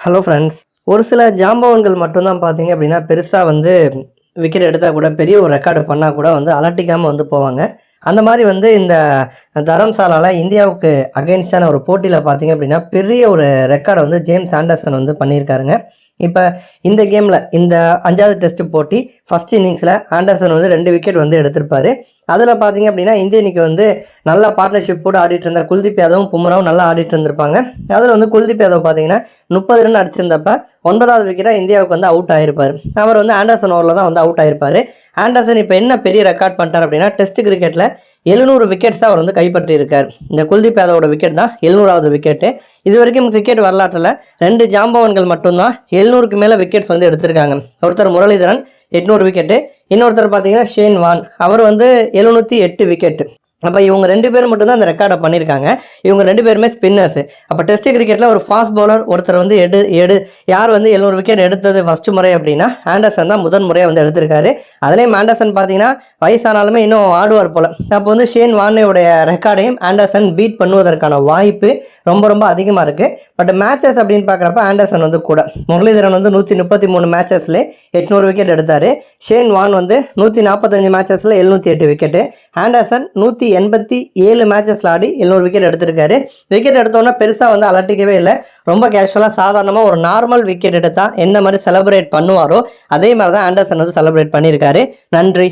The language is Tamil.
Hello friends. ஒரு சில ஜாம்பவான்கள் மட்டும்தான் பார்த்தீங்க அப்படின்னா, பெருசா வந்து விக்கெட் எடுத்தா கூட, பெரிய ஒரு ரெக்கார்டு பண்ணா கூட வந்து அலட்டிக்காம வந்து போவாங்க. அந்த மாரி வந்து இந்த தரம்சாலால இந்தியாவுக்கு அகைன்ஸ்டான ஒரு போட்டியில பார்த்தீங்க அப்படின்னா, பெரிய ஒரு ரெக்கார்ட வந்து ஜேம்ஸ் ஆண்டர்சன் வந்து பண்ணியிருக்காருங்க. இப்ப இந்த கேம்ல இந்த 5வது டெஸ்ட் போட்டி ஃபர்ஸ்ட் இன்னிங்ஸ்ல ஆண்டர்சன் வந்து 2 விக்கெட் வந்து எடுத்திருப்பாரு. அதுல பார்த்தீங்க அப்படின்னா, இந்திய அணிக்கு வந்து நல்லா பார்ட்னர்ஷிப் போட்டு ஆடிட்டு இருந்த குல்தீப் யாதவும், பும்ராவும் நல்லா ஆடிட்டு இருந்திருப்பாங்க. அதுல வந்து குல்தீப் யாதவ் பார்த்தீங்கன்னா 30 ரன் அடிச்சிருந்தப்ப 9வது விக்கெட்டா இந்தியாவுக்கு வந்து அவுட் ஆயிருப்பாரு. அவர் வந்து ஆண்டர்சன் ஓவர்ல தான் வந்து அவுட் ஆயிருப்பாரு. ஆண்டர்சன் இப்ப என்ன பெரிய ரெக்கார்ட் பண்ணிட்டார் அப்படின்னா, டெஸ்ட் கிரிக்கெட்ல 700 விக்கெட்ஸ் அவர் வந்து கைப்பற்றி இருக்கார். இந்த குல்தீப் யாதவோட விக்கெட் தான் 700வது விக்கெட்டு. இது வரைக்கும் கிரிக்கெட் வரலாற்றில் 2 ஜாம்பவான்கள் மட்டும்தான் 700க்கு மேல விக்கெட்ஸ் வந்து எடுத்திருக்காங்க. ஒருத்தர் முரளிதரன் 800 விக்கெட்டு, இன்னொருத்தர் பார்த்தீங்கன்னா ஷேன் வான், அவர் வந்து 708 விக்கெட்டு. அப்போ இவங்க 2 பேர் மட்டும் தான் அந்த ரெக்கார்டை பண்ணியிருக்காங்க. இவங்க 2 பேருமே ஸ்பின்னர்ஸ். அப்போ டெஸ்ட் கிரிக்கெட்டில் ஒரு ஃபாஸ்ட் பவுலர் ஒருத்தர் வந்து யார் வந்து 700 விக்கெட் எடுத்தது ஃபர்ஸ்ட் முறை அப்படின்னா ஆண்டர்சன் தான் முதன் முறையாக வந்து எடுத்திருக்காரு. அதுலேயும் ஆண்டர்சன் பார்த்தீங்கன்னா வயசானாலுமே இன்னும் ஆடுவார் போல. அப்போ வந்து ஷேன் வார்னேவுடைய ரெக்கார்டையும் ஆண்டர்சன் பீட் பண்ணுவதற்கான வாய்ப்பு ரொம்ப ரொம்ப அதிகமாக இருக்குது. பட் மேட்சஸ் அப்படின்னு பார்க்குறப்ப ஆண்டர்சன் வந்து கூட முரளிதரன் வந்து 133 மேட்சஸ்லேயே 800 விக்கெட் எடுத்தார். ஷேன் வான் வந்து 145 மேட்சஸில் 708 விக்கெட்டு. ஆண்டர்சன் 187 மேட்சஸ்ல ஆடி 700 விக்கெட் எடுத்திருக்காரு. விக்கெட் எடுத்தோன்னா பெருசாக வந்து அலட்டிக்கவே இல்லை. ரொம்ப கேஷுவலாக சாதாரணமாக ஒரு நார்மல் விக்கெட் எடுத்தால் எந்த மாதிரி செலிப்ரேட் பண்ணுவாரோ அதே மாதிரி தான் ஆண்டர்சன் வந்து செலிப்ரேட் பண்ணியிருக்காரு. நன்றி.